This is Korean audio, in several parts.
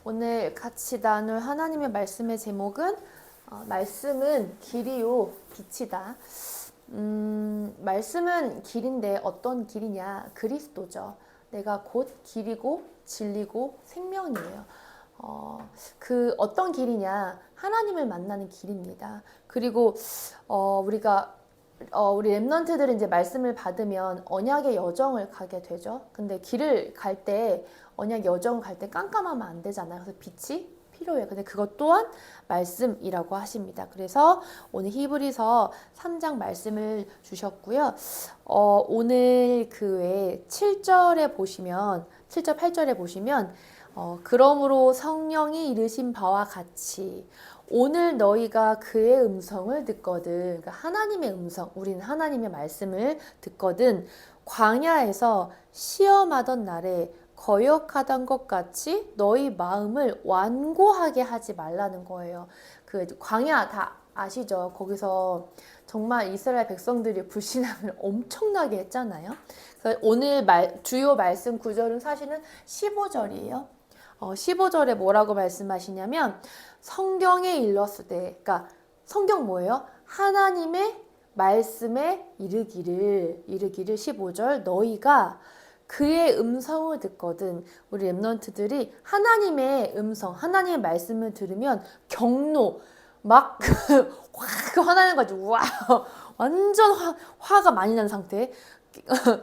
오늘 같이 나눌 하나님의 말씀의 제목은 말씀은 길이요 빛이다. 말씀은 길인데 어떤 길이냐? 그리스도죠. 내가 곧 길이고 진리고 생명이에요. 그 어떤 길이냐? 하나님을 만나는 길입니다. 그리고 우리 랩런트들은 이제 말씀을 받으면 언약의 여정을 가게 되죠. 근데 길을 갈 때, 언약 여정을 갈 때 깜깜하면 안 되잖아요. 그래서 빛이 필요해요. 근데 그것 또한 말씀이라고 하십니다. 그래서 오늘 히브리서 3장 말씀을 주셨고요. 오늘 그 외에 7절에 보시면, 7절, 8절에 보시면, 그러므로 성령이 이르신 바와 같이 오늘 너희가 그의 음성을 듣거든, 그러니까 하나님의 음성, 우리는 하나님의 말씀을 듣거든 광야에서 시험하던 날에 거역하던 것 같이 너희 마음을 완고하게 하지 말라는 거예요. 그 광야 다 아시죠? 거기서 정말 이스라엘 백성들이 불신앙을 엄청나게 했잖아요. 오늘 주요 말씀 구절은 사실은 15절이에요. 15절에 뭐라고 말씀하시냐면 성경에 일렀을 때, 그러니까 성경 뭐예요? 하나님의 말씀에 이르기를 15절 너희가 그의 음성을 듣거든. 우리 랩런트들이 하나님의 음성, 하나님의 말씀을 들으면 경로 막 확 화나는 거지. 와, 완전 화가 많이 난 상태.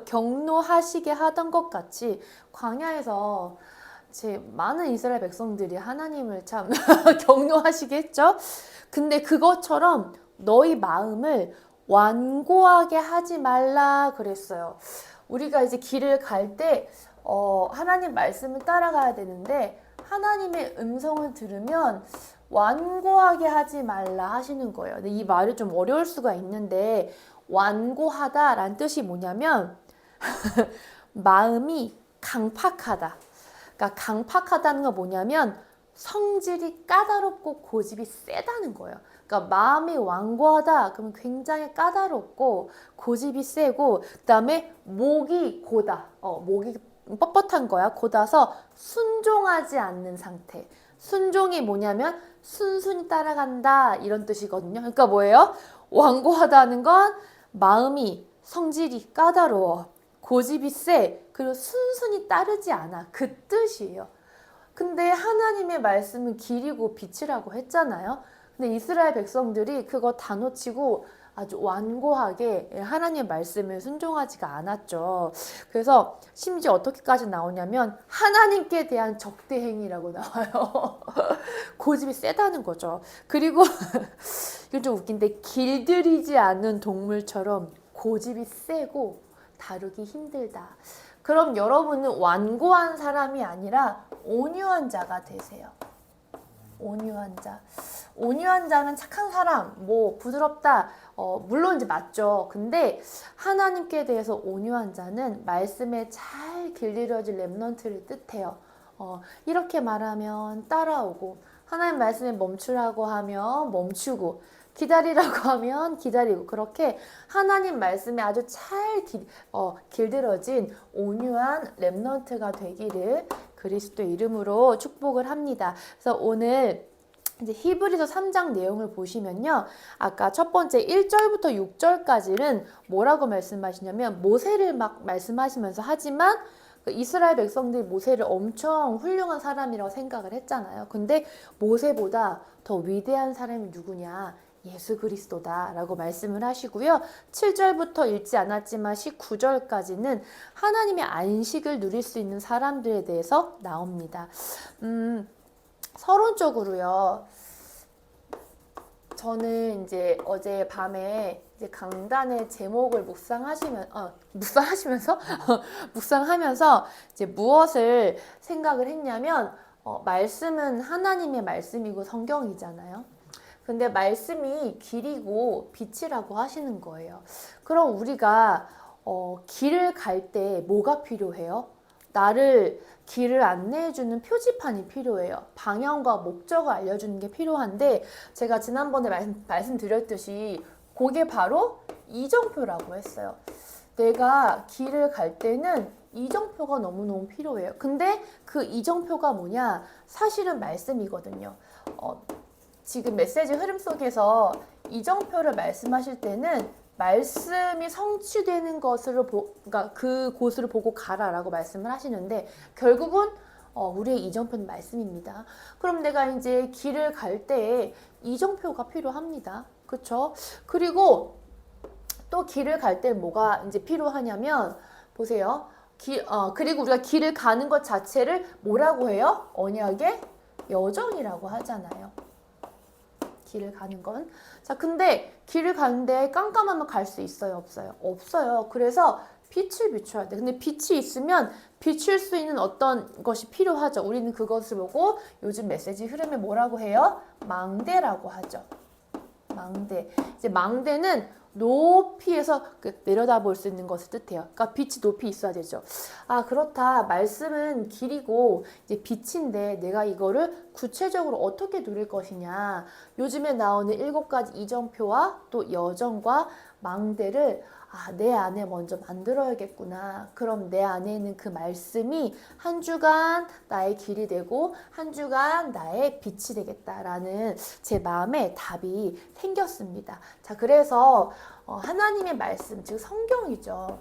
경로하시게 하던 것 같이 광야에서 제 많은 이스라엘 백성들이 하나님을 참 경노하시게 했죠. 근데 그것처럼 너희 마음을 완고하게 하지 말라 그랬어요. 우리가 이제 길을 갈 때 하나님 말씀을 따라가야 되는데 하나님의 음성을 들으면 완고하게 하지 말라 하시는 거예요. 근데 이 말이 좀 어려울 수가 있는데 완고하다라는 뜻이 뭐냐면 마음이 강팍하다. 그러니까 강팍하다는 건 뭐냐면 성질이 까다롭고 고집이 세다는 거예요. 그러니까 마음이 완고하다 그러면 굉장히 까다롭고 고집이 세고 그다음에 목이 고다. 목이 뻣뻣한 거야. 고다서 순종하지 않는 상태. 순종이 뭐냐면 순순히 따라간다 이런 뜻이거든요. 그러니까 뭐예요? 완고하다는 건 마음이 성질이 까다로워. 고집이 세. 그리고 순순히 따르지 않아. 그 뜻이에요. 근데 하나님의 말씀은 길이고 빛이라고 했잖아요. 근데 이스라엘 백성들이 그거 다 놓치고 아주 완고하게 하나님의 말씀을 순종하지가 않았죠. 그래서 심지어 어떻게까지 나오냐면 하나님께 대한 적대행위라고 나와요. 고집이 세다는 거죠. 그리고 이건 좀 웃긴데 길들이지 않는 동물처럼 고집이 세고 다루기 힘들다. 그럼 여러분은 완고한 사람이 아니라 온유한 자가 되세요. 온유한 자. 온유한 자는 착한 사람, 뭐 부드럽다. 물론 이제 맞죠. 근데 하나님께 대해서 온유한 자는 말씀에 잘 길들여질 렘넌트를 뜻해요. 이렇게 말하면 따라오고 하나님 말씀에 멈추라고 하면 멈추고 기다리라고 하면 기다리고 그렇게 하나님 말씀에 아주 잘 길들여진 온유한 렘넌트가 되기를 그리스도 이름으로 축복을 합니다. 그래서 오늘 이제 히브리서 3장 내용을 보시면요. 아까 첫 번째 1절부터 6절까지는 뭐라고 말씀하시냐면 모세를 막 말씀하시면서 하지만 이스라엘 백성들이 모세를 엄청 훌륭한 사람이라고 생각을 했잖아요. 근데 모세보다 더 위대한 사람이 누구냐? 예수 그리스도다 라고 말씀을 하시고요. 7절부터 읽지 않았지만 19절까지는 하나님의 안식을 누릴 수 있는 사람들에 대해서 나옵니다. 서론적으로요. 저는 이제 어제 밤에 이제 강단의 제목을 묵상하면서 이제 무엇을 생각을 했냐면 말씀은 하나님의 말씀이고 성경이잖아요. 근데 말씀이 길이고 빛이라고 하시는 거예요. 그럼 우리가 길을 갈 때 뭐가 필요해요? 나를 길을 안내해주는 표지판이 필요해요. 방향과 목적을 알려주는 게 필요한데 제가 지난번에 말씀드렸듯이 그게 바로 이정표라고 했어요. 내가 길을 갈 때는 이정표가 너무너무 필요해요. 근데 그 이정표가 뭐냐? 사실은 말씀이거든요. 지금 메시지 흐름 속에서 이정표를 말씀하실 때는 말씀이 성취되는 것으로 그러니까 그 곳으로 보고 가라라고 말씀을 하시는데 결국은 우리의 이정표는 말씀입니다. 그럼 내가 이제 길을 갈 때에 이정표가 필요합니다. 그렇죠? 그리고 또 길을 갈 때 뭐가 이제 필요하냐면 보세요. 그리고 우리가 길을 가는 것 자체를 뭐라고 해요? 언약의 여정이라고 하잖아요. 길을 가는 건. 자, 근데 길을 가는데 깜깜하면 갈 수 있어요? 없어요? 없어요. 그래서 빛을 비춰야 돼. 근데 빛이 있으면 비출 수 있는 어떤 것이 필요하죠. 우리는 그것을 보고 요즘 메시지 흐름에 뭐라고 해요? 망대라고 하죠. 망대. 이제 망대는 높이에서 내려다볼 수 있는 것을 뜻해요. 그러니까 빛이 높이 있어야 되죠. 아, 그렇다. 말씀은 길이고 이제 빛인데 내가 이거를 구체적으로 어떻게 누릴 것이냐. 요즘에 나오는 7가지 이정표와 또 여정과 망대를 내 안에 먼저 만들어야겠구나. 그럼 내 안에 있는 그 말씀이 한 주간 나의 길이 되고 한 주간 나의 빛이 되겠다라는 제 마음에 답이 생겼습니다. 자, 그래서 하나님의 말씀, 즉 성경이죠.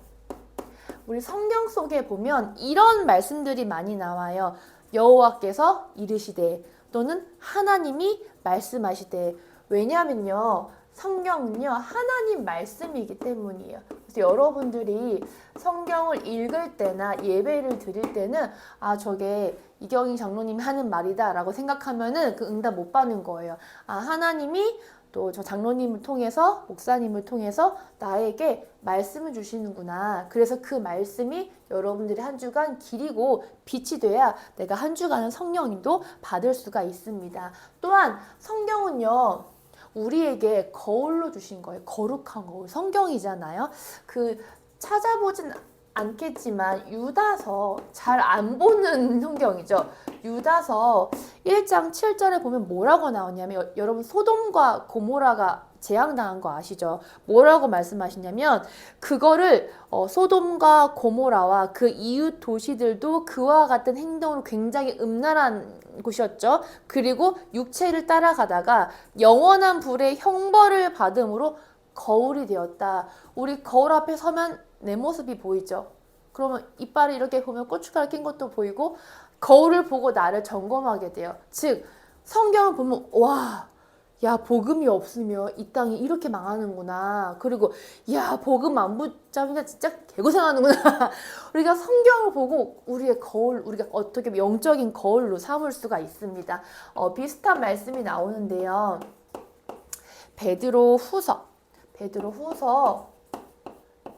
우리 성경 속에 보면 이런 말씀들이 많이 나와요. 여호와께서 이르시되 또는 하나님이 말씀하시되. 왜냐면요. 성경은요 하나님 말씀이기 때문이에요. 그래서 여러분들이 성경을 읽을 때나 예배를 드릴 때는 저게 이경희 장로님이 하는 말이다 라고 생각하면은 그 응답 못 받는 거예요. 하나님이 또 저 장로님을 통해서 목사님을 통해서 나에게 말씀을 주시는구나. 그래서 그 말씀이 여러분들이 한 주간 길이고 빛이 돼야 내가 한 주간은 성령님도 받을 수가 있습니다. 또한 성경은요 우리에게 거울로 주신 거예요. 거룩한 거울. 성경이잖아요. 찾아보진 않겠지만 유다서 잘 안 보는 성경이죠. 유다서 1장 7절에 보면 뭐라고 나오냐면 여러분 소돔과 고모라가 재앙당한 거 아시죠? 뭐라고 말씀하시냐면 그거를 소돔과 고모라와 그 이웃 도시들도 그와 같은 행동으로 굉장히 음란한 곳이었죠. 그리고 육체를 따라가다가 영원한 불의 형벌을 받음으로 거울이 되었다. 우리 거울 앞에 서면 내 모습이 보이죠. 그러면 이빨을 이렇게 보면 고춧가루 낀 것도 보이고 거울을 보고 나를 점검하게 돼요. 즉 성경을 보면 야 복음이 없으면 이 땅이 이렇게 망하는구나. 그리고 야 복음 안 붙잡으면 진짜 개고생하는구나. 우리가 성경을 보고 우리의 거울, 우리가 어떻게 영적인 거울로 삼을 수가 있습니다. 비슷한 말씀이 나오는데요. 베드로 후서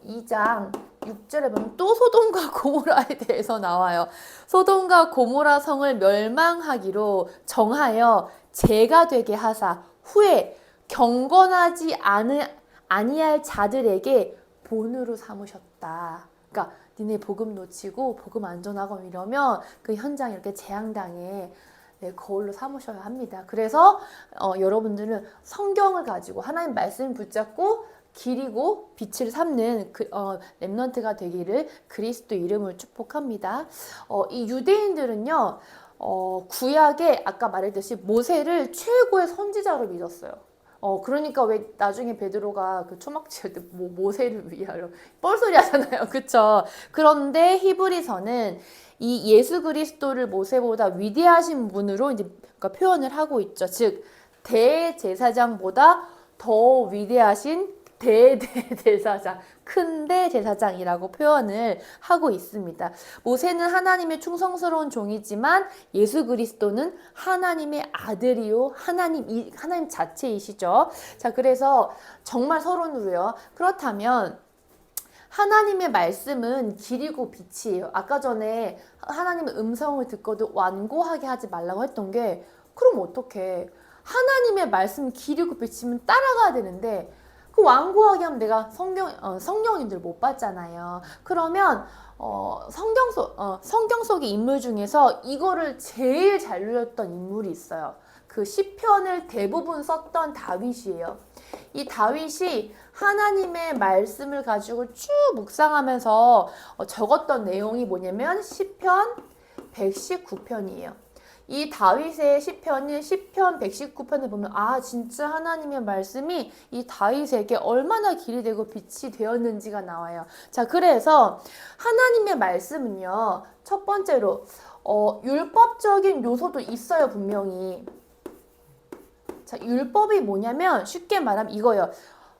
2장 6절에 보면 또 소돔과 고모라에 대해서 나와요. 소돔과 고모라 성을 멸망하기로 정하여 죄가 되게 하사 후에 경건하지 아니할 자들에게 본으로 삼으셨다. 그러니까 니네 복음 놓치고 복음 안 전하고 이러면 그 현장에 이렇게 재앙당해. 거울로 삼으셔야 합니다. 그래서 여러분들은 성경을 가지고 하나님 말씀을 붙잡고 길이고 빛을 삼는 렘넌트가 되기를 그리스도 이름으로 축복합니다. 이 유대인들은요 구약에 아까 말했듯이 모세를 최고의 선지자로 믿었어요. 그러니까 왜 나중에 베드로가 그 초막지할 때 모세를 위하여 뻘소리 하잖아요. 그쵸? 그런데 히브리서는 이 예수 그리스도를 모세보다 위대하신 분으로 이제 그러니까 표현을 하고 있죠. 즉 대제사장보다 더 위대하신 대제사장, 큰 대제사장이라고 표현을 하고 있습니다. 모세는 하나님의 충성스러운 종이지만 예수 그리스도는 하나님의 아들이요 하나님 자체이시죠. 자, 그래서 정말 서론으로요. 그렇다면 하나님의 말씀은 길이고 빛이에요. 아까 전에 하나님의 음성을 듣고도 완고하게 하지 말라고 했던 게 그럼 어떡해? 하나님의 말씀 길이고 빛이면 따라가야 되는데 그 완고하게 하면 내가 성경인들 못 봤잖아요. 그러면 성경 속의 인물 중에서 이거를 제일 잘 누렸던 인물이 있어요. 그 시편을 대부분 썼던 다윗이에요. 이 다윗이 하나님의 말씀을 가지고 쭉 묵상하면서 적었던 내용이 뭐냐면 시편 119편이에요. 이 다윗의 시편이 시편 119편을 보면 아 진짜 하나님의 말씀이 이 다윗에게 얼마나 길이 되고 빛이 되었는지가 나와요. 자, 그래서 하나님의 말씀은요, 첫 번째로 율법적인 요소도 있어요, 분명히. 자, 율법이 뭐냐면 쉽게 말하면 이거예요.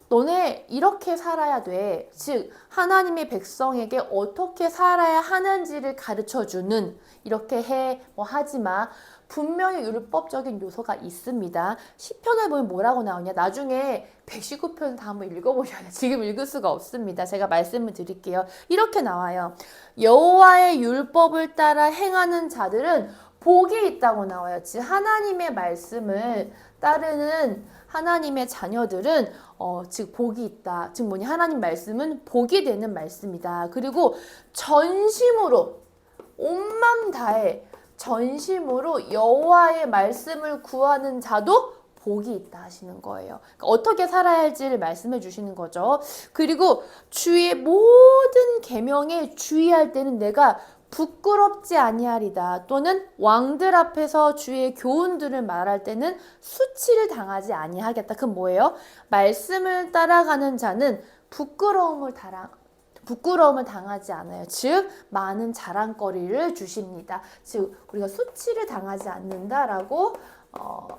너네 이렇게 살아야 돼. 즉 하나님의 백성에게 어떻게 살아야 하는지를 가르쳐주는, 이렇게 해, 뭐 하지 마. 분명히 율법적인 요소가 있습니다. 시편을 보면 뭐라고 나오냐. 나중에 119편 다 한번 읽어보셔야 돼요. 지금 읽을 수가 없습니다. 제가 말씀을 드릴게요. 이렇게 나와요. 여호와의 율법을 따라 행하는 자들은 복이 있다고 나와요. 즉 하나님의 말씀을 따르는 하나님의 자녀들은 즉 복이 있다. 즉 뭐냐, 하나님 말씀은 복이 되는 말씀이다. 그리고 전심으로 온 맘 다해 전심으로 여호와의 말씀을 구하는 자도 복이 있다 하시는 거예요. 그러니까 어떻게 살아야 할지를 말씀해 주시는 거죠. 그리고 주의 모든 계명에 주의할 때는 내가 부끄럽지 아니하리다. 또는 왕들 앞에서 주의 교훈들을 말할 때는 수치를 당하지 아니하겠다. 그건 뭐예요? 말씀을 따라가는 자는 부끄러움을 당하지 않아요. 즉 많은 자랑거리를 주십니다. 즉 우리가 수치를 당하지 않는다라고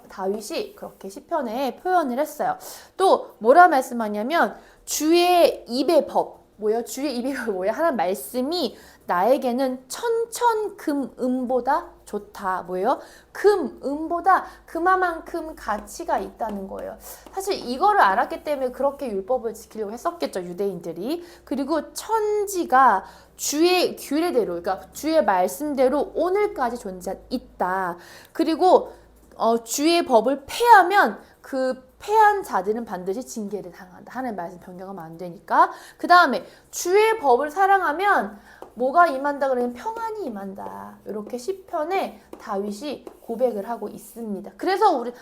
다윗이 그렇게 시편에 표현을 했어요. 또 뭐라 말씀하냐면 주의 입의 법, 뭐예요? 주의 입의 법 뭐예요? 하나님 말씀이 나에게는 천천금음보다 좋다. 뭐예요? 금음보다 그만큼 가치가 있다는 거예요. 사실 이거를 알았기 때문에 그렇게 율법을 지키려고 했었겠죠, 유대인들이. 그리고 천지가 주의 규례대로, 그러니까 주의 말씀대로 오늘까지 존재있다. 그리고 주의 법을 폐하면 그 패한 자들은 반드시 징계를 당한다. 하나님의 말씀 변경하면 안 되니까. 그 다음에 주의 법을 사랑하면 뭐가 임한다 그러면 평안이 임한다. 이렇게 시편에 다윗이 고백을 하고 있습니다. 그래서 우리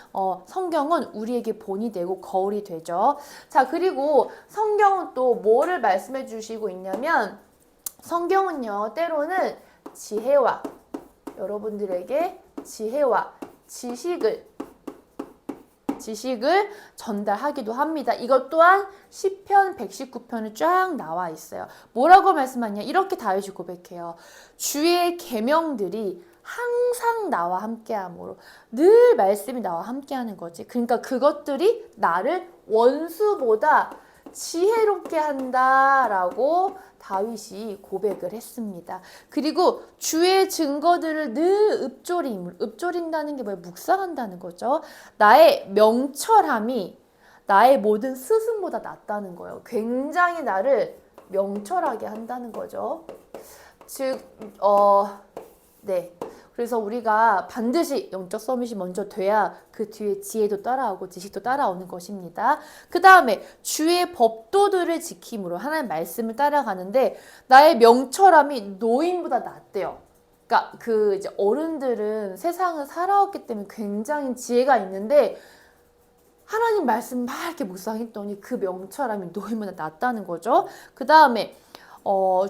성경은 우리에게 본이 되고 거울이 되죠. 자, 그리고 성경은 또 뭐를 말씀해 주시고 있냐면 성경은요, 때로는 지혜와 여러분들에게 지혜와 지식을 전달하기도 합니다. 이것 또한 시편 119편에 쫙 나와 있어요. 뭐라고 말씀하냐? 이렇게 다윗이 고백해요. 주의 계명들이 항상 나와 함께함으로, 늘 말씀이 나와 함께하는 거지. 그러니까 그것들이 나를 원수보다 지혜롭게 한다라고 다윗이 고백을 했습니다. 그리고 주의 증거들을 늘 읊조린다는 게 뭐예요? 묵상한다는 거죠. 나의 명철함이 나의 모든 스승보다 낫다는 거예요. 굉장히 나를 명철하게 한다는 거죠. 즉, 네. 그래서 우리가 반드시 영적 서밋이 먼저 돼야 그 뒤에 지혜도 따라오고 지식도 따라오는 것입니다. 그 다음에 주의 법도들을 지킴으로 하나님의 말씀을 따라가는데 나의 명철함이 노인보다 낫대요. 그러니까 그 이제 어른들은 세상을 살아왔기 때문에 굉장히 지혜가 있는데 하나님 말씀 막 이렇게 묵상했더니 그 명철함이 노인보다 낫다는 거죠. 그 다음에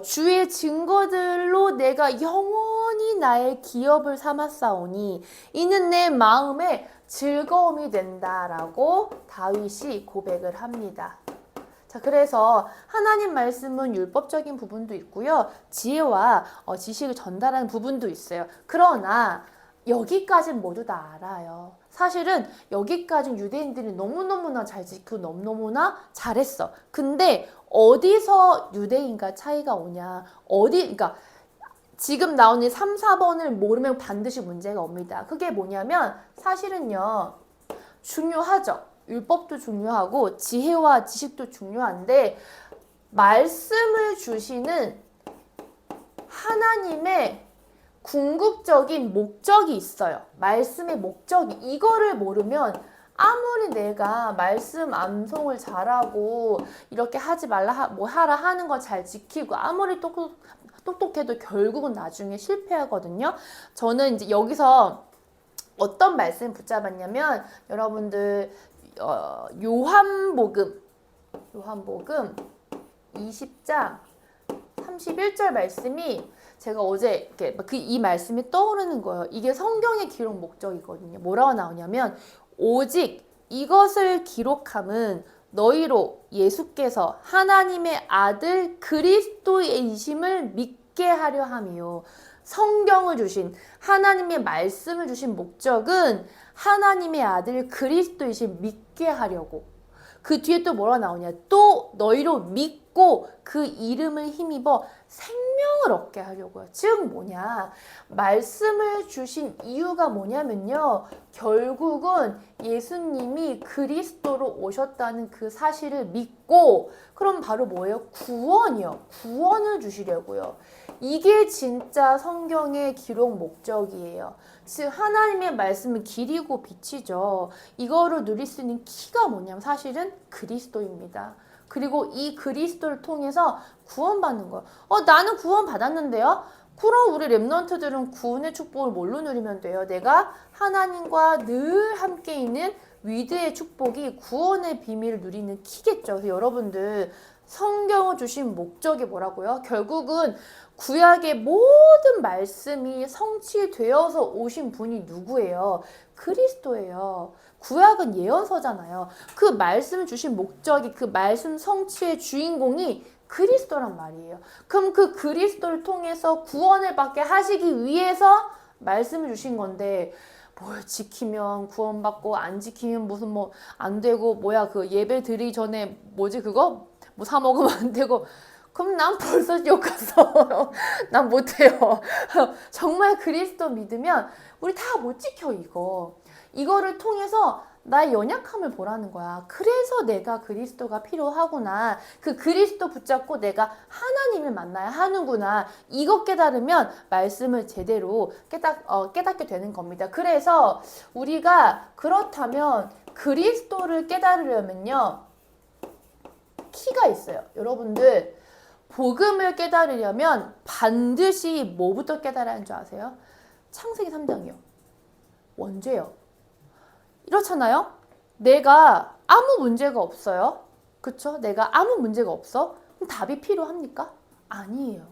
주의 증거들로 내가 영원히 나의 기업을 삼았사오니 이는 내 마음에 즐거움이 된다라고 다윗이 고백을 합니다. 자, 그래서 하나님 말씀은 율법적인 부분도 있고요. 지혜와 지식을 전달하는 부분도 있어요. 그러나 여기까지는 모두 다 알아요. 사실은 여기까지는 유대인들이 너무너무나 잘 지키고 너무너무나 잘했어. 근데 어디서 유대인과 차이가 오냐? 그러니까 지금 나오는 3, 4번을 모르면 반드시 문제가 옵니다. 그게 뭐냐면 사실은요, 중요하죠. 율법도 중요하고 지혜와 지식도 중요한데 말씀을 주시는 하나님의 궁극적인 목적이 있어요. 말씀의 목적이. 이거를 모르면 아무리 내가 말씀 암송을 잘하고 이렇게 하지 말라 뭐 하라 하는 거 잘 지키고 아무리 똑똑해도 결국은 나중에 실패하거든요. 저는 이제 여기서 어떤 말씀 붙잡았냐면 여러분들 요한복음 20장 31절 말씀이 제가 어제 이렇게 이 말씀이 떠오르는 거예요. 이게 성경의 기록 목적이거든요. 뭐라고 나오냐면 오직 이것을 기록함은 너희로 예수께서 하나님의 아들 그리스도이심을 믿게 하려 함이요. 성경을 주신 하나님의 말씀을 주신 목적은 하나님의 아들 그리스도이심 믿게 하려고. 그 뒤에 또 뭐라 나오냐? 또 너희로 믿고 그 이름을 힘입어 생명을 얻게 하려고요. 즉 뭐냐? 말씀을 주신 이유가 뭐냐면요. 결국은 예수님이 그리스도로 오셨다는 그 사실을 믿고 그럼 바로 뭐예요? 구원이요. 구원을 주시려고요. 이게 진짜 성경의 기록 목적이에요. 즉 하나님의 말씀은 길이고 빛이죠. 이거를 누릴 수 있는 키가 뭐냐면 사실은 그리스도입니다. 그리고 이 그리스도를 통해서 구원받는 거예요. 나는 구원 받았는데요? 그럼 우리 렘넌트들은 구원의 축복을 뭘로 누리면 돼요? 내가 하나님과 늘 함께 있는 위대의 축복이 구원의 비밀을 누리는 키겠죠. 그래서 여러분들 성경을 주신 목적이 뭐라고요? 결국은 구약의 모든 말씀이 성취되어서 오신 분이 누구예요? 그리스도예요. 구약은 예언서잖아요. 그 말씀을 주신 목적이 그 말씀 성취의 주인공이 그리스도란 말이에요. 그럼 그 그리스도를 통해서 구원을 받게 하시기 위해서 말씀을 주신 건데 뭘 지키면 구원받고 안 지키면 무슨 뭐 안 되고 뭐야 그 예배 드리기 전에 뭐지 그거? 뭐 사 먹으면 안 되고 그럼 난 벌써 욕했어. 난 못해요. 정말 그리스도 믿으면 우리 다 못 지켜 이거. 이거를 통해서 나의 연약함을 보라는 거야. 그래서 내가 그리스도가 필요하구나. 그 그리스도 붙잡고 내가 하나님을 만나야 하는구나. 이거 깨달으면 말씀을 제대로 깨닫게 되는 겁니다. 그래서 우리가 그렇다면 그리스도를 깨달으려면요. 키가 있어요. 여러분들 복음을 깨달으려면 반드시 뭐부터 깨달아야 하는 줄 아세요? 창세기 3장이요. 원죄요. 이렇잖아요. 내가 아무 문제가 없어요. 그쵸? 내가 아무 문제가 없어? 그럼 답이 필요합니까? 아니에요.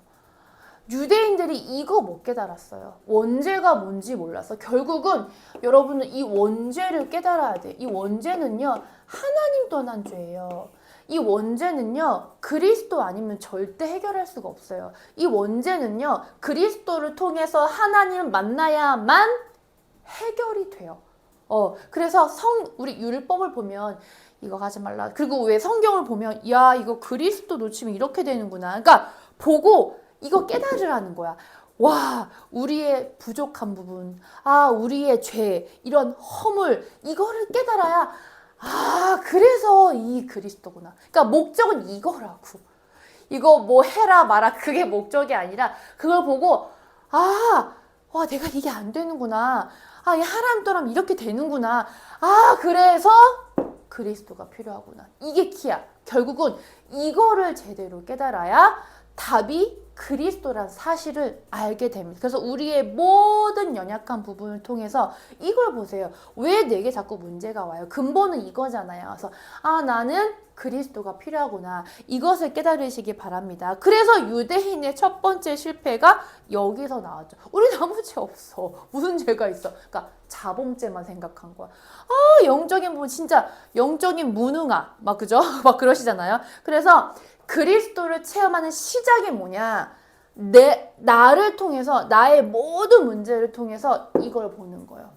유대인들이 이거 못 깨달았어요. 원죄가 뭔지 몰라서 결국은 여러분은 이 원죄를 깨달아야 돼. 이 원죄는요. 하나님 떠난 죄예요. 이 원죄는요. 그리스도 아니면 절대 해결할 수가 없어요. 이 원죄는요. 그리스도를 통해서 하나님을 만나야만 해결이 돼요. 그래서 우리 율법을 보면 이거 하지 말라. 그리고 왜 성경을 보면 야 이거 그리스도 놓치면 이렇게 되는구나. 그러니까 보고 이거 깨달으라는 거야. 와 우리의 부족한 부분, 우리의 죄, 이런 허물 이거를 깨달아야 그래서 이 그리스도구나. 그러니까 목적은 이거라고. 이거 뭐 해라 마라 그게 목적이 아니라 그걸 보고 와 내가 이게 안 되는구나. 이 하나님 떠나면 이렇게 되는구나. 그래서 그리스도가 필요하구나. 이게 키야. 결국은 이거를 제대로 깨달아야 답이 그리스도란 사실을 알게 됩니다. 그래서 우리의 모든 연약한 부분을 통해서 이걸 보세요. 왜 내게 자꾸 문제가 와요? 근본은 이거잖아요. 그래서 나는 그리스도가 필요하구나. 이것을 깨달으시기 바랍니다. 그래서 유대인의 첫 번째 실패가 여기서 나왔죠. 우리 아무 죄 없어. 무슨 죄가 있어? 그러니까 자범죄만 생각한 거야. 영적인 부분 진짜 영적인 무능아 막 그죠? 막 그러시잖아요. 그래서 그리스도를 체험하는 시작이 뭐냐? 나를 통해서 나의 모든 문제를 통해서 이걸 보는 거예요.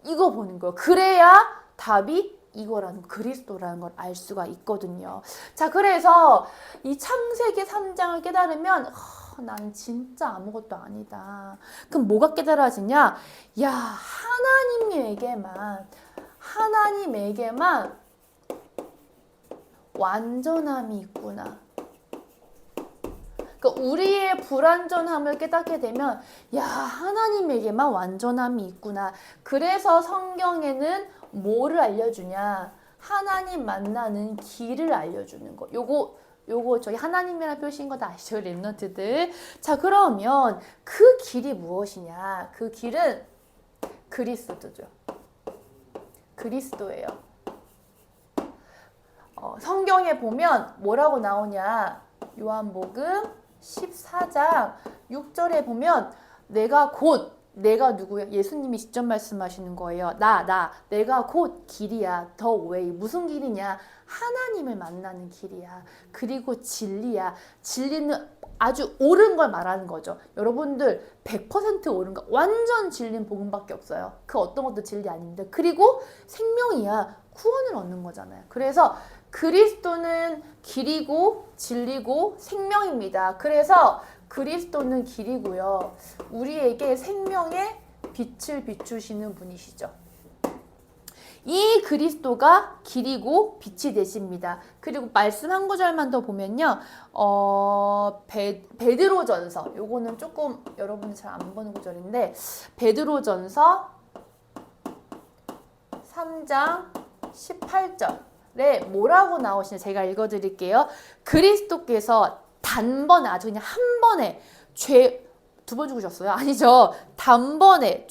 이거 보는 거예요. 그래야 답이 이거라는 그리스도라는 걸 알 수가 있거든요. 자, 그래서 이 창세기 3장을 깨달으면 난 진짜 아무것도 아니다. 그럼 뭐가 깨달아지냐? 야, 하나님에게만 완전함이 있구나. 그러니까 그러니까 우리의 불완전함을 깨닫게 되면 야, 하나님에게만 완전함이 있구나. 그래서 성경에는 뭐를 알려주냐? 하나님 만나는 길을 알려주는 거. 요거 저희 하나님이라는 표시인 거 다 아시죠? 랩런트들. 자, 그러면 그 길이 무엇이냐? 그 길은 그리스도죠. 그리스도예요. 성경에 보면 뭐라고 나오냐? 요한복음 14장 6절에 보면 내가 누구야? 예수님이 직접 말씀하시는 거예요. 내가 곧 길이야. 더 웨이. 무슨 길이냐? 하나님을 만나는 길이야. 그리고 진리야. 진리는 아주 옳은 걸 말하는 거죠. 여러분들 100% 옳은 거, 완전 진리는 복음밖에 없어요. 그 어떤 것도 진리 아닙니다. 그리고 생명이야. 구원을 얻는 거잖아요. 그래서 그리스도는 길이고 진리고 생명입니다. 그래서 그리스도는 길이고요. 우리에게 생명의 빛을 비추시는 분이시죠. 이 그리스도가 길이고 빛이 되십니다. 그리고 말씀 한 구절만 더 보면요. 베드로전서, 요거는 조금 여러분이 잘 안 보는 구절인데, 베드로전서 3장 18절에 뭐라고 나오시냐, 제가 읽어드릴게요. 그리스도께서 단번에, 아주 그냥 한 번에 두 번 죽으셨어요? 아니죠. 단번에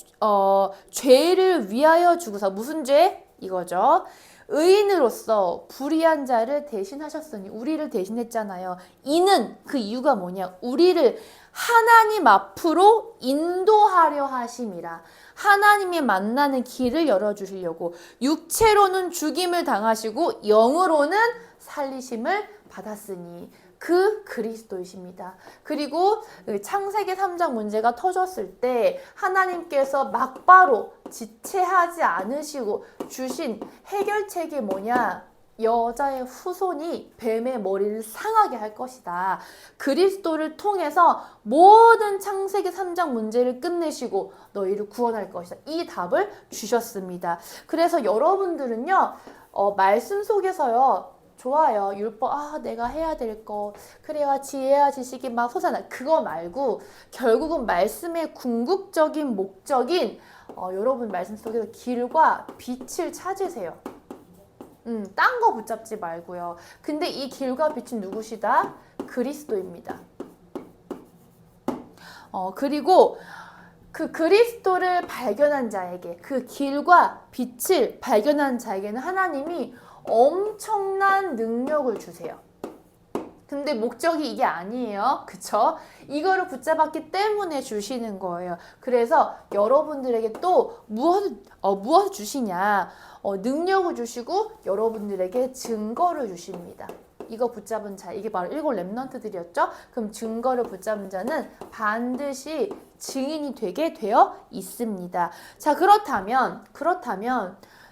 죄를 위하여 죽으사. 무슨 죄? 이거죠. 의인으로서 불의한 자를 대신하셨으니, 우리를 대신했잖아요. 이는 그 이유가 뭐냐? 우리를 하나님 앞으로 인도하려 하심이라. 하나님이 만나는 길을 열어주시려고. 육체로는 죽임을 당하시고 영으로는 살리심을 받았으니 그 그리스도이십니다. 그리고 창세기 3장 문제가 터졌을 때 하나님께서 막바로 지체하지 않으시고 주신 해결책이 뭐냐? 여자의 후손이 뱀의 머리를 상하게 할 것이다. 그리스도를 통해서 모든 창세기 3장 문제를 끝내시고 너희를 구원할 것이다. 이 답을 주셨습니다. 그래서 여러분들은요, 말씀 속에서요, 좋아요. 율법, 내가 해야 될 거, 그래야 지혜와 지식이 막 솟아나. 그거 말고 결국은 말씀의 궁극적인 목적인 여러분 말씀 속에서 길과 빛을 찾으세요. 딴 거 붙잡지 말고요. 근데 이 길과 빛은 누구시다? 그리스도입니다. 그리고 그 그리스도를 발견한 자에게, 그 길과 빛을 발견한 자에게는 하나님이 엄청난 능력을 주세요. 근데 목적이 이게 아니에요. 그쵸? 이거를 붙잡았기 때문에 주시는 거예요. 그래서 여러분들에게 또 무엇을 주시냐? 능력을 주시고 여러분들에게 증거를 주십니다. 이거 붙잡은 자, 이게 바로 7 렘넌트들이었죠? 그럼 증거를 붙잡은 자는 반드시 증인이 되게 되어 있습니다. 자, 그렇다면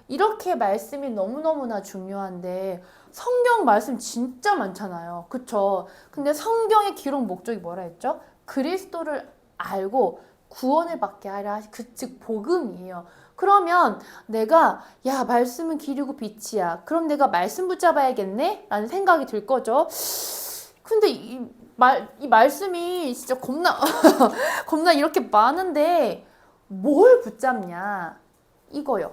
이렇게 말씀이 너무너무나 중요한데 성경 말씀 진짜 많잖아요. 그쵸? 근데 성경의 기록 목적이 뭐라 했죠? 그리스도를 알고 구원을 받게 하라. 즉 복음이에요. 그러면 내가 말씀은 길이고 빛이야. 그럼 내가 말씀 붙잡아야겠네? 라는 생각이 들 거죠. 근데 이 말씀이 진짜 겁나 이렇게 많은데 뭘 붙잡냐? 이거요.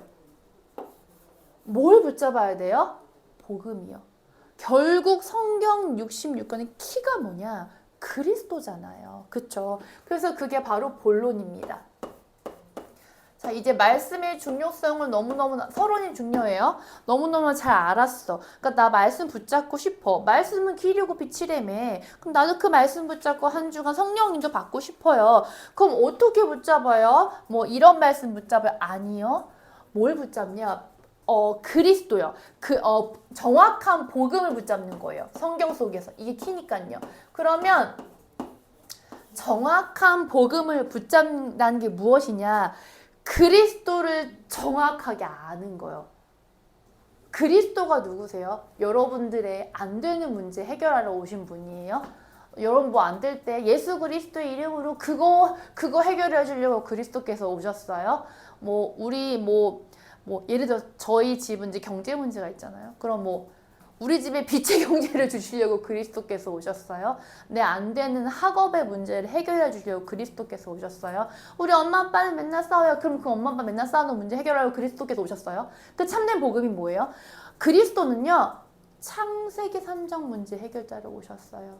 뭘 붙잡아야 돼요? 복음이요. 결국 성경 66권의 키가 뭐냐? 그리스도잖아요. 그쵸? 그래서 그게 바로 본론입니다. 자, 이제 말씀의 중요성을 서론이 중요해요. 너무너무 잘 알았어. 그러니까 나 말씀 붙잡고 싶어. 말씀은 길이고 빛이라며. 그럼 나도 그 말씀 붙잡고 한 주간 성령 인도 받고 싶어요. 그럼 어떻게 붙잡아요? 뭐 이런 말씀 붙잡아요? 아니요. 뭘 붙잡냐? 그리스도요. 정확한 복음을 붙잡는 거예요. 성경 속에서. 이게 키니까요. 그러면 정확한 복음을 붙잡는다는 게 무엇이냐? 그리스도를 정확하게 아는 거예요. 그리스도가 누구세요? 여러분들의 안 되는 문제 해결하러 오신 분이에요. 여러분 뭐 안 될 때 예수 그리스도의 이름으로 그거 해결해 주려고 그리스도께서 오셨어요. 우리 예를 들어 저희 집은 이제 경제 문제가 있잖아요. 그럼 우리 집에 빛의 경제를 주시려고 그리스도께서 오셨어요. 내 안 되는 학업의 문제를 해결해 주려고 그리스도께서 오셨어요. 우리 엄마 아빠는 맨날 싸워요. 그럼 그 엄마 아빠 맨날 싸우는 문제 해결하려고 그리스도께서 오셨어요. 그 참된 복음이 뭐예요? 그리스도는요, 창세기 3장 문제 해결자로 오셨어요.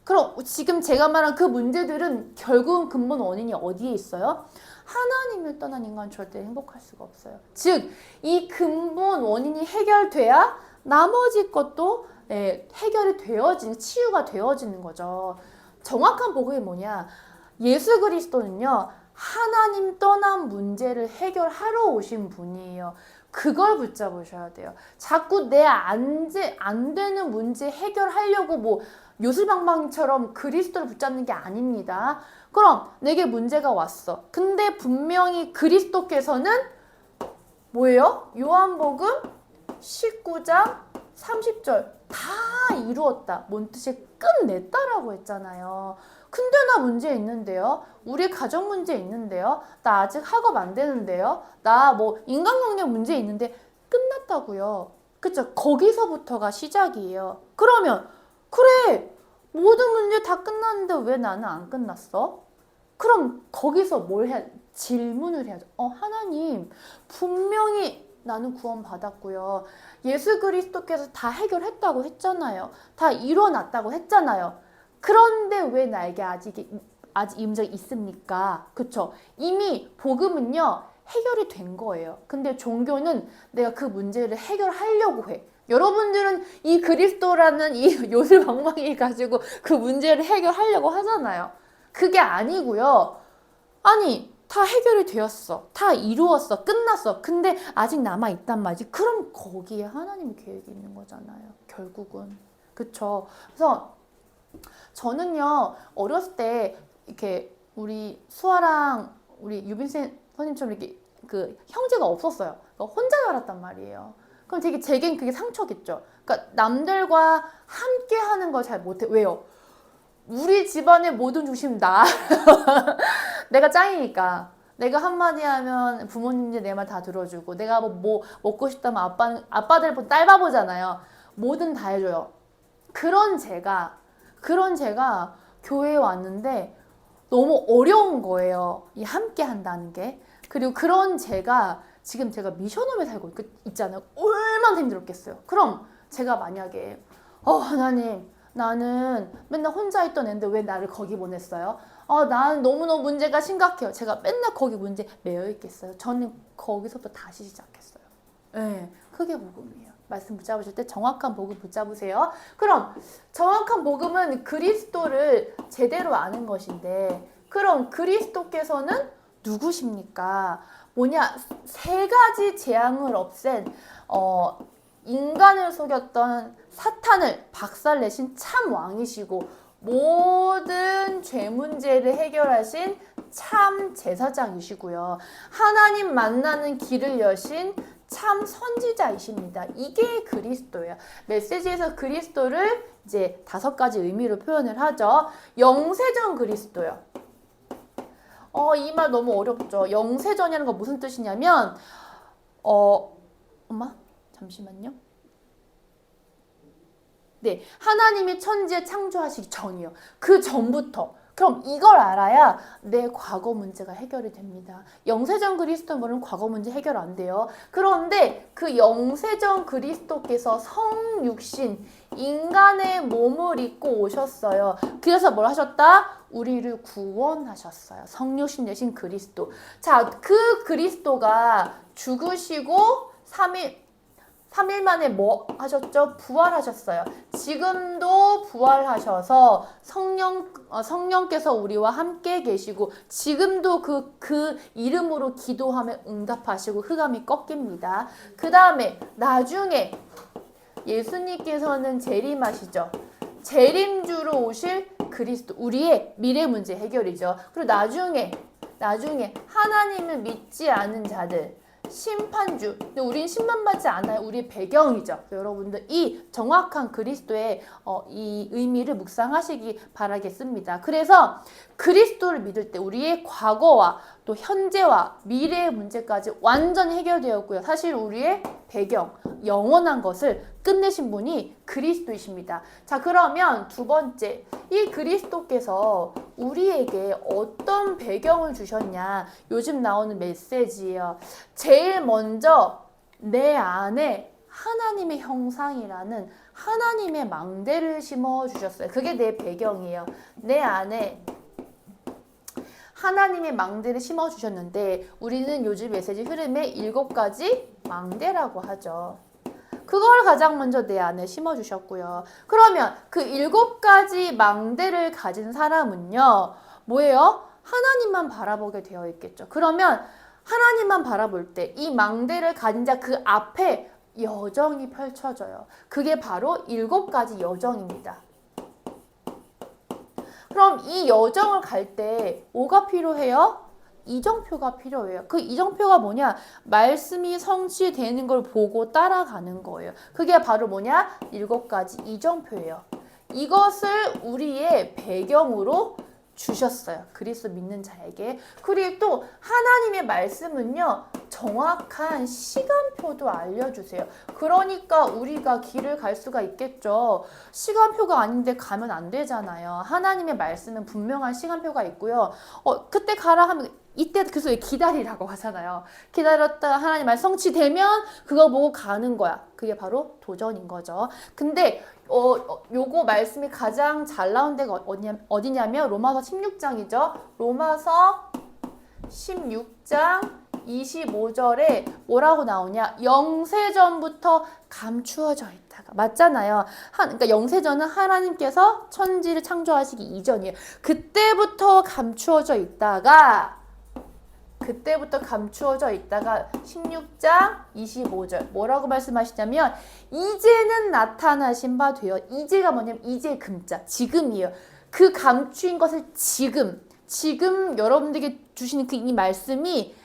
그럼 지금 제가 말한 그 문제들은 결국은 근본 원인이 어디에 있어요? 하나님을 떠난 인간은 절대 행복할 수가 없어요. 즉, 이 근본 원인이 해결돼야 나머지 것도 해결이 되어지는, 치유가 되어지는 거죠. 정확한 복음이 뭐냐? 예수 그리스도는요, 하나님 떠난 문제를 해결하러 오신 분이에요. 그걸 붙잡으셔야 돼요. 자꾸 내 안 되는 문제 해결하려고 뭐 요술방망이처럼 그리스도를 붙잡는 게 아닙니다. 그럼 내게 문제가 왔어. 근데 분명히 그리스도께서는 뭐예요? 요한복음 19장 30절 다 이루었다. 뭔 뜻이 끝냈다라고 했잖아요. 근데 나 문제 있는데요. 우리 가정 문제 있는데요. 나 아직 학업 안 되는데요. 나 뭐 인간관계 문제 있는데 끝났다고요. 그쵸? 거기서부터가 시작이에요. 그러면 그래, 모든 문제 다 끝났는데 왜 나는 안 끝났어? 그럼 거기서 뭘 해야, 질문을 해야죠. 하나님, 분명히 나는 구원 받았고요. 예수 그리스도께서 다 해결했다고 했잖아요. 다 이뤄놨다고 했잖아요. 그런데 왜 나에게 아직 이 문제가 있습니까? 그쵸? 이미 복음은요, 해결이 된 거예요. 근데 종교는 내가 그 문제를 해결하려고 해. 여러분들은 이 그리스도라는 이 요술방망이 가지고 그 문제를 해결하려고 하잖아요. 그게 아니고요. 아니, 다 해결이 되었어. 다 이루었어. 끝났어. 근데 아직 남아있단 말이지. 그럼 거기에 하나님의 계획이 있는 거잖아요. 결국은. 그쵸? 그래서 저는요, 어렸을 때 이렇게 우리 수아랑 우리 유빈 선생님처럼 이렇게 그 형제가 없었어요. 그러니까 혼자 자랐단 말이에요. 그럼 되게 제겐 그게 상처겠죠. 그러니까 남들과 함께 하는 걸 잘 못해. 왜요? 우리 집안의 모든 중심 나. 내가 짱이니까. 내가 한마디 하면 부모님들 내 말 다 들어주고, 내가 뭐 먹고 싶다면 아빠들 딸 바보잖아요. 뭐든 다 해줘요. 그런 제가 교회에 왔는데 너무 어려운 거예요. 이 함께 한다는 게. 그리고 그런 지금 제가 미션홈에 살고 있잖아요. 얼마나 힘들었겠어요. 그럼 제가 만약에 하나님, 나는 맨날 혼자 있던 애인데 왜 나를 거기 보냈어요? 나는 너무너무 문제가 심각해요. 제가 맨날 거기 문제 매여 있겠어요. 저는 거기서부터 다시 시작했어요. 네, 그게 복음이에요. 말씀 붙잡으실 때 정확한 복음 붙잡으세요. 그럼 정확한 복음은 그리스도를 제대로 아는 것인데, 그럼 그리스도께서는 누구십니까? 뭐냐, 세 가지 재앙을 없앤 인간을 속였던 사탄을 박살내신 참 왕이시고, 모든 죄 문제를 해결하신 참 제사장이시고요. 하나님 만나는 길을 여신 참 선지자이십니다. 이게 그리스도예요. 메시지에서 그리스도를 이제 5가지 의미로 표현을 하죠. 영세전 그리스도요. 이 말 너무 어렵죠. 영세전이라는 거 무슨 뜻이냐면, 엄마 잠시만요. 네, 하나님이 천지에 창조하시기 전이요. 그 전부터. 그럼 이걸 알아야 내 과거 문제가 해결이 됩니다. 영세전 그리스도 모르면 과거 문제 해결 안 돼요. 그런데 그 영세전 그리스도께서 성육신, 인간의 몸을 입고 오셨어요. 그래서 뭘 하셨다? 우리를 구원하셨어요. 성육신 되신 그리스도. 자, 그 그리스도가 죽으시고 3일 만에 뭐 하셨죠? 부활하셨어요. 지금도 부활하셔서 성령께서 우리와 함께 계시고, 지금도 그 이름으로 기도하면 응답하시고 흑암이 꺾입니다. 그 다음에 나중에 예수님께서는 재림하시죠. 재림주로 오실 그리스도, 우리의 미래 문제 해결이죠. 그리고 나중에 하나님을 믿지 않은 자들, 심판주. 근데 우린 심판받지 않아요. 우리의 배경이죠. 여러분들 이 정확한 그리스도의 이 의미를 묵상하시기 바라겠습니다. 그래서 그리스도를 믿을 때 우리의 과거와 또 현재와 미래의 문제까지 완전히 해결되었고요. 사실 우리의 배경, 영원한 것을 끝내신 분이 그리스도이십니다. 자, 그러면 두 번째, 이 그리스도께서 우리에게 어떤 배경을 주셨냐? 요즘 나오는 메시지예요. 제일 먼저 내 안에 하나님의 형상이라는 하나님의 망대를 심어 주셨어요. 그게 내 배경이에요. 내 안에 하나님의 망대를 심어 주셨는데 우리는 요즘 메시지 흐름에 7가지 망대라고 하죠. 그걸 가장 먼저 내 안에 심어 주셨고요. 그러면 그 7가지 망대를 가진 사람은요, 뭐예요? 하나님만 바라보게 되어 있겠죠. 그러면 하나님만 바라볼 때 이 망대를 가진 자 그 앞에 여정이 펼쳐져요. 그게 바로 7가지 여정입니다. 그럼 이 여정을 갈 때 뭐가 필요해요? 이정표가 필요해요. 그 이정표가 뭐냐? 말씀이 성취되는 걸 보고 따라가는 거예요. 그게 바로 뭐냐? 7가지 이정표예요. 이것을 우리의 배경으로 주셨어요. 그리스도 믿는 자에게. 그리고 또 하나님의 말씀은요, 정확한 시간표도 알려주세요. 그러니까 우리가 길을 갈 수가 있겠죠. 시간표가 아닌데 가면 안 되잖아요. 하나님의 말씀은 분명한 시간표가 있고요. 그때 가라 하면 이때 그래서 기다리라고 하잖아요. 기다렸다가 하나님 말씀 성취되면 그거 보고 가는 거야. 그게 바로 도전인 거죠. 근데 요거 말씀이 가장 잘 나온 데가 어디냐면 로마서 16장이죠. 로마서 16장 25절에 뭐라고 나오냐? 영세전부터 감추어져 있다가 맞잖아요. 그러니까 영세전은 하나님께서 천지를 창조하시기 이전이에요. 그때부터 감추어져 있다가 16장 25절 뭐라고 말씀하시냐면 이제는 나타나신 바 되어 이제가 뭐냐면 이제 금자 지금이에요. 그 감추인 것을 지금 여러분들에게 주시는 그 이 말씀이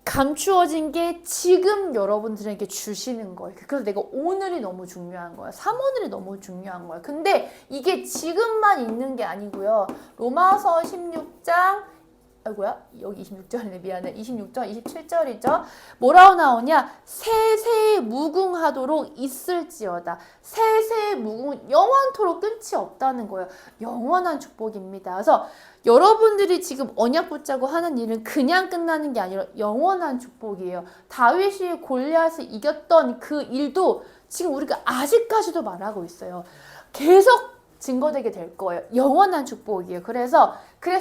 감추어진 게 지금 여러분들에게 주시는 거예요. 그래서 내가 오늘이 너무 중요한 거야. 3오늘이 너무 중요한 거야. 근데 이게 지금만 있는 게 아니고요. 로마서 16장 아이고야 여기 26절이네 미안해 26절 27절이죠. 뭐라고 나오냐? 세세 무궁하도록 있을지어다. 세세 무궁 영원토록 끝이 없다는 거예요. 영원한 축복입니다. 그래서 여러분들이 지금 언약 붙자고 하는 일은 그냥 끝나는 게 아니라 영원한 축복이에요. 다윗이 골리앗을 이겼던 그 일도 지금 우리가 아직까지도 말하고 있어요. 계속 증거되게 될 거예요. 영원한 축복이에요. 그래서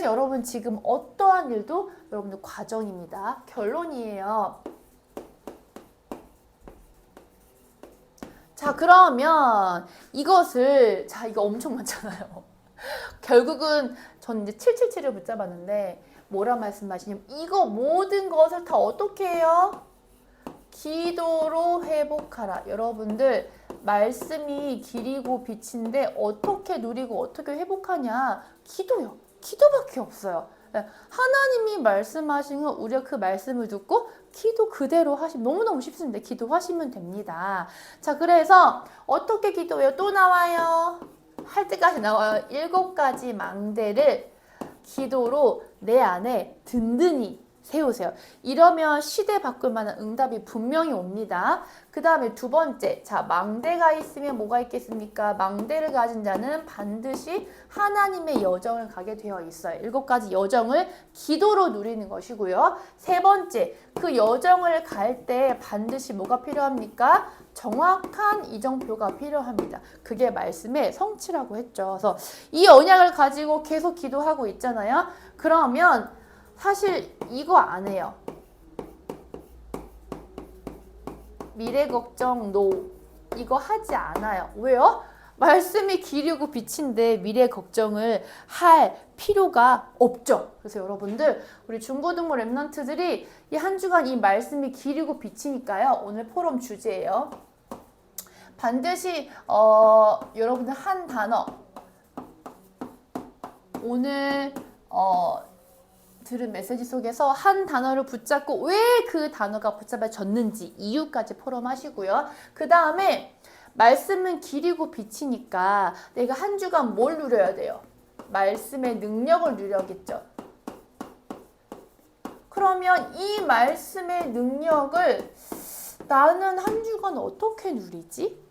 여러분 지금 어떠한 일도 여러분들 과정입니다. 결론이에요. 자, 그러면 이것을 이거 엄청 많잖아요. 결국은 전 이제 777을 붙잡았는데 뭐라 말씀하시냐면 이거 모든 것을 다 어떻게 해요? 기도로 회복하라. 여러분들 말씀이 길이고 빛인데 어떻게 누리고 어떻게 회복하냐? 기도요. 기도밖에 없어요. 하나님이 말씀하신 건 우리가 그 말씀을 듣고 기도 그대로 하시면 너무너무 쉽습니다. 기도하시면 됩니다. 자, 그래서 어떻게 기도해요? 또 나와요. 할 때까지 나와요. 7가지 망대를 기도로 내 안에 든든히 세우세요. 이러면 시대 바꿀 만한 응답이 분명히 옵니다. 그 다음에 두 번째, 자, 망대가 있으면 뭐가 있겠습니까? 망대를 가진 자는 반드시 하나님의 여정을 가게 되어 있어요. 7가지 여정을 기도로 누리는 것이고요. 세 번째, 그 여정을 갈 때 반드시 뭐가 필요합니까? 정확한 이정표가 필요합니다. 그게 말씀의 성취라고 했죠. 그래서 이 언약을 가지고 계속 기도하고 있잖아요. 그러면 사실 이거 안 해요. 미래 걱정 노. 이거 하지 않아요. 왜요? 말씀이 길이고 빛인데 미래 걱정을 할 필요가 없죠. 그래서 여러분들 우리 중고등부 랩런트들이 이 한 주간 이 말씀이 길이고 빛이니까요. 오늘 포럼 주제예요. 반드시 여러분들 한 단어 오늘 들은 메시지 속에서 한 단어를 붙잡고 왜 그 단어가 붙잡아졌는지 이유까지 포럼하시고요. 그 다음에 말씀은 길이고 빛이니까 내가 한 주간 뭘 누려야 돼요? 말씀의 능력을 누려야겠죠. 그러면 이 말씀의 능력을 나는 한 주간 어떻게 누리지?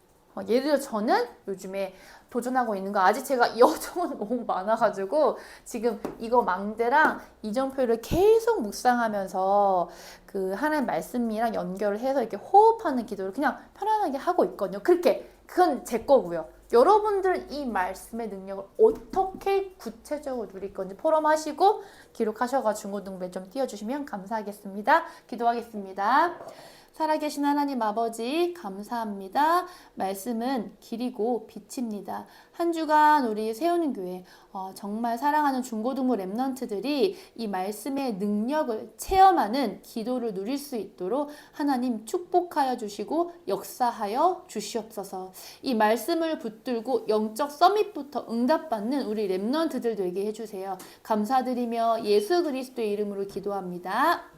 예를 들어 저는 요즘에 도전하고 있는 거 아직 제가 여정은 너무 많아가지고 지금 이거 망대랑 이정표를 계속 묵상하면서 그 하나님 말씀이랑 연결을 해서 이렇게 호흡하는 기도를 그냥 편안하게 하고 있거든요. 그렇게 그건 제 거고요. 여러분들 이 말씀의 능력을 어떻게 구체적으로 누릴 건지 포럼하시고 기록하셔가 중고등부에 좀 띄워주시면 감사하겠습니다. 기도하겠습니다. 살아계신 하나님 아버지 감사합니다. 말씀은 길이고 빛입니다. 한 주간 우리 세우는 교회 정말 사랑하는 중고등부 랩넌트들이 이 말씀의 능력을 체험하는 기도를 누릴 수 있도록 하나님 축복하여 주시고 역사하여 주시옵소서. 이 말씀을 붙들고 영적 서밋부터 응답받는 우리 랩넌트들 되게 해주세요. 감사드리며 예수 그리스도의 이름으로 기도합니다.